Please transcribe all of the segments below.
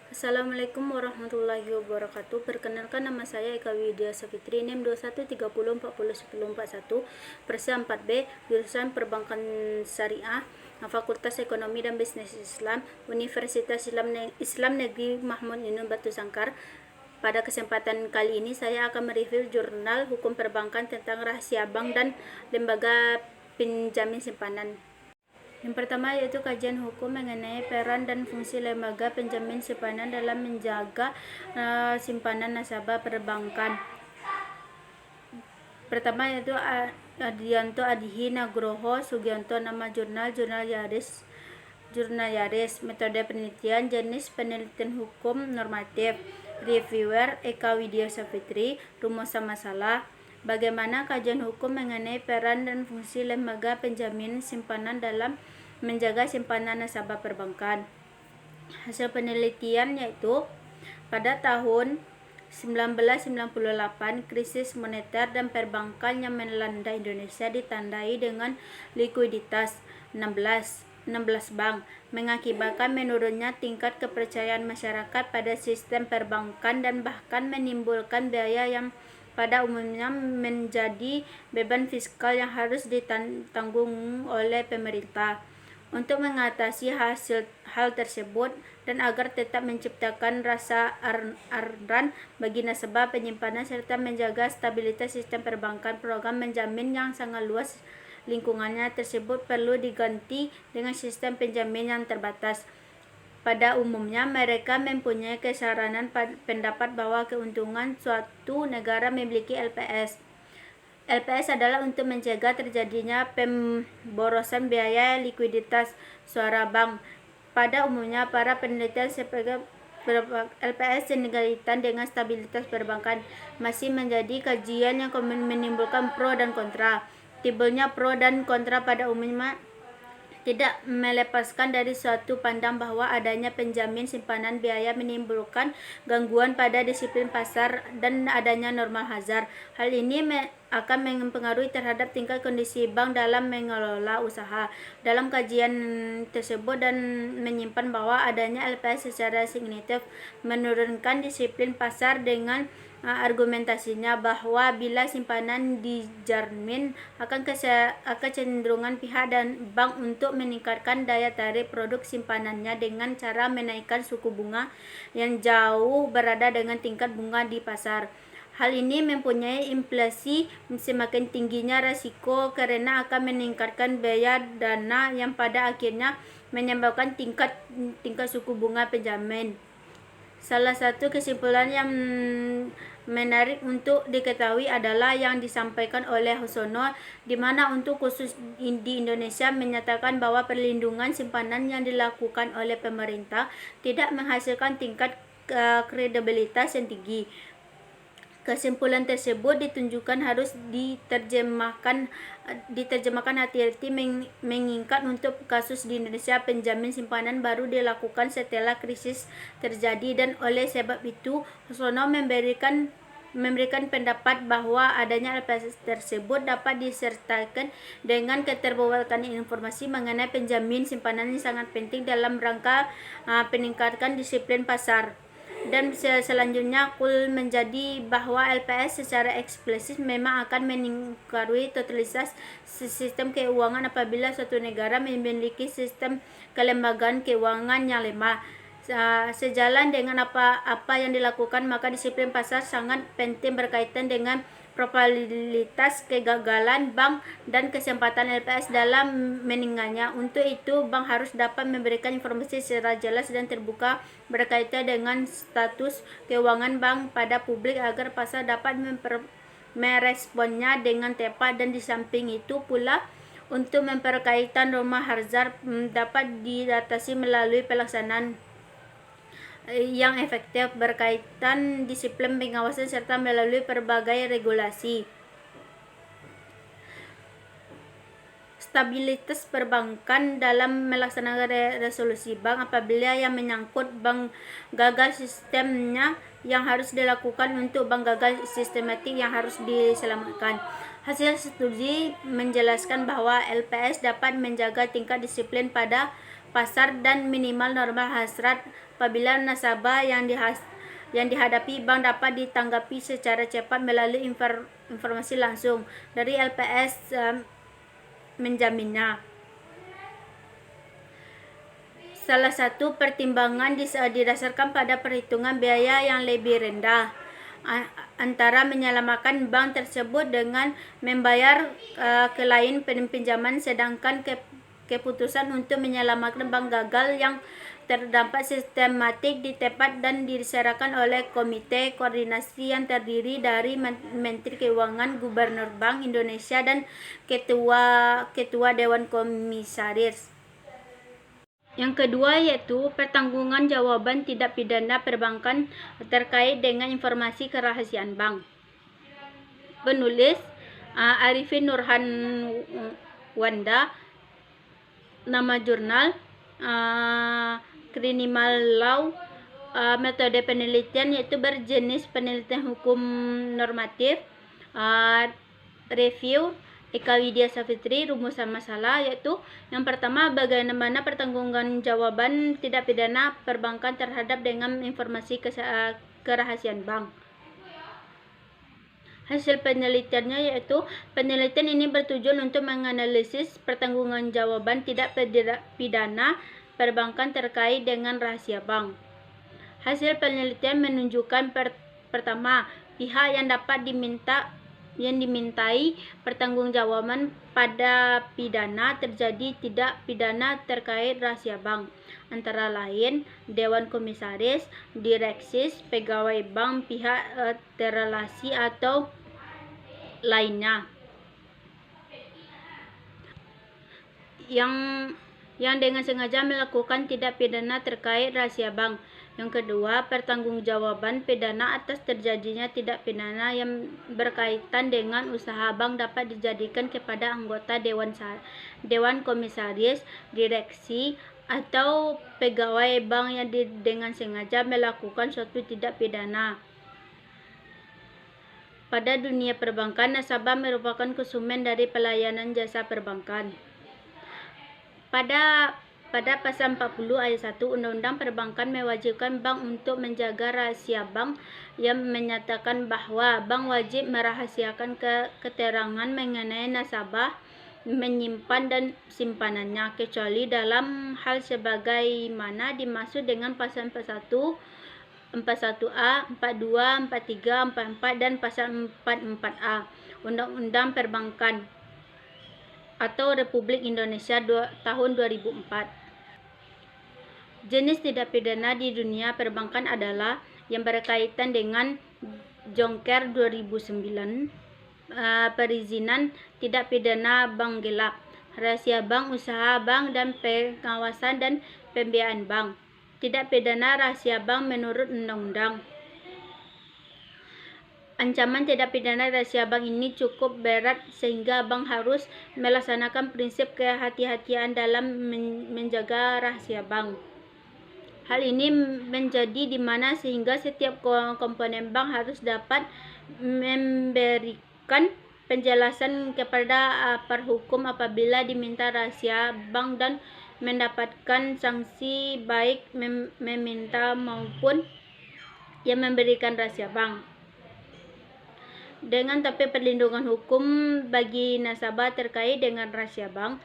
Assalamualaikum warahmatullahi wabarakatuh. Perkenalkan, nama saya Eka Widya Safitri, NIM 2130401041, Persa 4B, jurusan Perbankan Syariah, Fakultas Ekonomi dan Bisnis Islam, Universitas Islam Negeri Mahmud Yunus Batu Sangkar. Pada kesempatan kali ini saya akan mereview jurnal hukum perbankan tentang rahasia bank dan lembaga penjamin simpanan. Yang pertama yaitu kajian hukum mengenai peran dan fungsi lembaga penjamin simpanan dalam menjaga simpanan nasabah perbankan. Pertama yaitu Adianto Adihi Nagroho Sugianto, nama jurnal Yaris. Metode penelitian jenis penelitian hukum normatif. Reviewer Eka Widya Safitri. Rumusan masalah: bagaimana kajian hukum mengenai peran dan fungsi lembaga penjamin simpanan dalam menjaga simpanan nasabah perbankan. Hasil penelitian yaitu pada tahun 1998 krisis moneter dan perbankan yang melanda Indonesia ditandai dengan likuiditas 16 bank, mengakibatkan menurunnya tingkat kepercayaan masyarakat pada sistem perbankan dan bahkan menimbulkan biaya yang pada umumnya menjadi beban fiskal yang harus ditanggung oleh pemerintah. Untuk mengatasi hal tersebut dan agar tetap menciptakan rasa aman bagi nasabah penyimpanan serta menjaga stabilitas sistem perbankan, program menjamin yang sangat luas lingkungannya tersebut perlu diganti dengan sistem penjamin yang terbatas. Pada umumnya mereka mempunyai kesaranan pendapat bahwa keuntungan suatu negara memiliki LPS. LPS adalah untuk mencegah terjadinya pemborosan biaya likuiditas suara bank. Pada umumnya para penelitian sebagai LPS yang berkaitan dengan stabilitas perbankan masih menjadi kajian yang menimbulkan pro dan kontra. Timbulnya pro dan kontra pada umumnya tidak melepaskan dari suatu pandang bahwa adanya penjamin simpanan biaya menimbulkan gangguan pada disiplin pasar dan adanya normal hazard. Hal ini akan mempengaruhi terhadap tingkat kondisi bank dalam mengelola usaha. Dalam kajian tersebut dan menyimpan bahwa adanya LPS secara signifikan menurunkan disiplin pasar dengan argumentasinya bahwa bila simpanan dijamin akan kecenderungan pihak dan bank untuk meningkatkan daya tarik produk simpanannya dengan cara menaikkan suku bunga yang jauh berada dengan tingkat bunga di pasar. Hal ini mempunyai implikasi semakin tingginya risiko karena akan meningkatkan biaya dana yang pada akhirnya menyebabkan tingkat suku bunga penjamin. Salah satu kesimpulan yang menarik untuk diketahui adalah yang disampaikan oleh Hosono, di mana untuk khusus di Indonesia menyatakan bahwa perlindungan simpanan yang dilakukan oleh pemerintah tidak menghasilkan tingkat kredibilitas yang tinggi. Kesimpulan tersebut ditunjukkan harus diterjemahkan hati-hati mengingat untuk kasus di Indonesia penjamin simpanan baru dilakukan setelah krisis terjadi dan oleh sebab itu Hosono memberikan pendapat bahwa adanya LPS tersebut dapat disertakan dengan keterbukaan informasi mengenai penjamin simpanan yang sangat penting dalam rangka peningkatan disiplin pasar. Dan selanjutnya menjadi bahwa LPS secara eksplisit memang akan mengaruhi totalitas sistem keuangan apabila suatu negara memiliki sistem kelembagaan keuangan yang lemah. Sejalan dengan apa yang dilakukan, maka disiplin pasar sangat penting berkaitan dengan probabilitas kegagalan bank dan kesempatan LPS dalam meninggalnya. Untuk itu, bank harus dapat memberikan informasi secara jelas dan terbuka berkaitan dengan status keuangan bank pada publik agar pasar dapat meresponnya dengan tepat. Dan di samping itu pula, untuk memperkaitan norma hazard dapat diatasi melalui pelaksanaan yang efektif berkaitan disiplin pengawasan serta melalui berbagai regulasi. Stabilitas perbankan dalam melaksanakan resolusi bank apabila yang menyangkut bank gagal sistemnya yang harus dilakukan untuk bank gagal sistematik yang harus diselamatkan. Hasil studi menjelaskan bahwa LPS dapat menjaga tingkat disiplin pada pasar dan minimal normal hazard apabila nasabah yang dihadapi bank dapat ditanggapi secara cepat melalui informasi langsung dari LPS menjaminnya. Salah satu pertimbangan didasarkan pada perhitungan biaya yang lebih rendah antara menyelamatkan bank tersebut dengan membayar ke lain pinjaman, sedangkan keputusan untuk menyelamatkan bank gagal yang terdampak sistematik ditempat dan diserahkan oleh Komite Koordinasi yang terdiri dari Menteri Keuangan, Gubernur Bank Indonesia, dan Ketua Dewan Komisaris. Yang kedua yaitu pertanggungjawaban tidak pidana perbankan terkait dengan informasi kerahasiaan bank. Penulis Arifin Nurhan Wanda, nama jurnal Criminal Law, metode penelitian yaitu berjenis penelitian hukum normatif, review Eka Widya Savitri. Rumusan masalah yaitu yang pertama, bagaimana pertanggungjawaban tidak pidana perbankan terhadap dengan informasi kerahasiaan bank. Hasil penelitiannya yaitu penelitian ini bertujuan untuk menganalisis pertanggungjawaban tidak pidana perbankan terkait dengan rahasia bank. Hasil penelitian menunjukkan pertama, pihak yang dimintai pertanggungjawaban pada pidana terjadi tidak pidana terkait rahasia bank, antara lain Dewan Komisaris, Direksi, pegawai bank, pihak terrelasi atau lainnya yang dengan sengaja melakukan tidak pidana terkait rahasia bank. Yang kedua, pertanggungjawaban pidana atas terjadinya tidak pidana yang berkaitan dengan usaha bank dapat dijadikan kepada anggota Dewan Komisaris, Direksi, atau pegawai bank yang dengan sengaja melakukan suatu tidak pidana. Pada dunia perbankan, nasabah merupakan konsumen dari pelayanan jasa perbankan. Pada pasal 40 ayat 1 Undang-Undang Perbankan mewajibkan bank untuk menjaga rahasia bank, yang menyatakan bahwa bank wajib merahasiakan keterangan mengenai nasabah, menyimpan dan simpanannya, kecuali dalam hal sebagaimana dimaksud dengan pasal 41, 41A, 42, 43, 44 dan pasal 44A Undang-Undang Perbankan atau Republik Indonesia tahun 2004. Jenis tidak pidana di dunia perbankan adalah yang berkaitan dengan Jonker 2009, perizinan tidak pidana bank gelap, rahasia bank, usaha bank, dan pengawasan dan pembiayaan bank. Tidak pidana rahasia bank menurut undang-undang. Ancaman tidak pidana rahasia bank ini cukup berat sehingga bank harus melaksanakan prinsip kehati-hatian dalam menjaga rahasia bank. Hal ini menjadi di mana sehingga setiap komponen bank harus dapat memberikan penjelasan kepada perhukum apabila diminta rahasia bank dan mendapatkan sanksi baik meminta maupun yang memberikan rahasia bank. Dengan tapi perlindungan hukum bagi nasabah terkait dengan rahasia bank.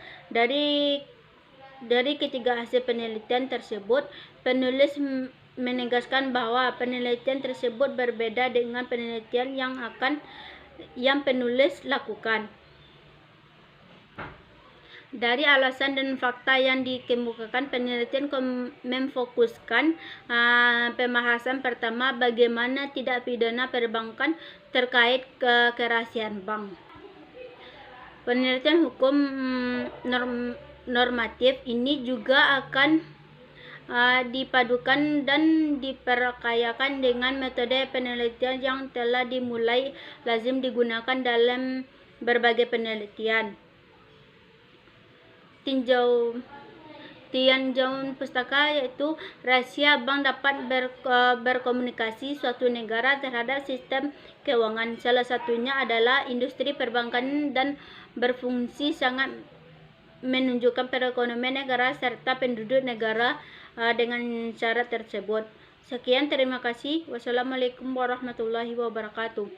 Dari ketiga hasil penelitian tersebut, penulis menegaskan bahwa penelitian tersebut berbeda dengan penelitian yang penulis lakukan. Dari alasan dan fakta yang dikemukakan, penelitian memfokuskan pembahasan pertama, bagaimana tidak pidana perbankan terkait kerahasiaan bank. Penelitian hukum normatif ini juga akan dipadukan dan diperkayakan dengan metode penelitian yang telah dimulai lazim digunakan dalam berbagai penelitian. Tinjauan pustaka yaitu rahasia bank dapat berkomunikasi suatu negara terhadap sistem keuangan. Salah satunya adalah industri perbankan dan berfungsi sangat menunjukkan perekonomian negara serta penduduk negara dengan cara tersebut. Sekian, terima kasih. Wassalamualaikum warahmatullahi wabarakatuh.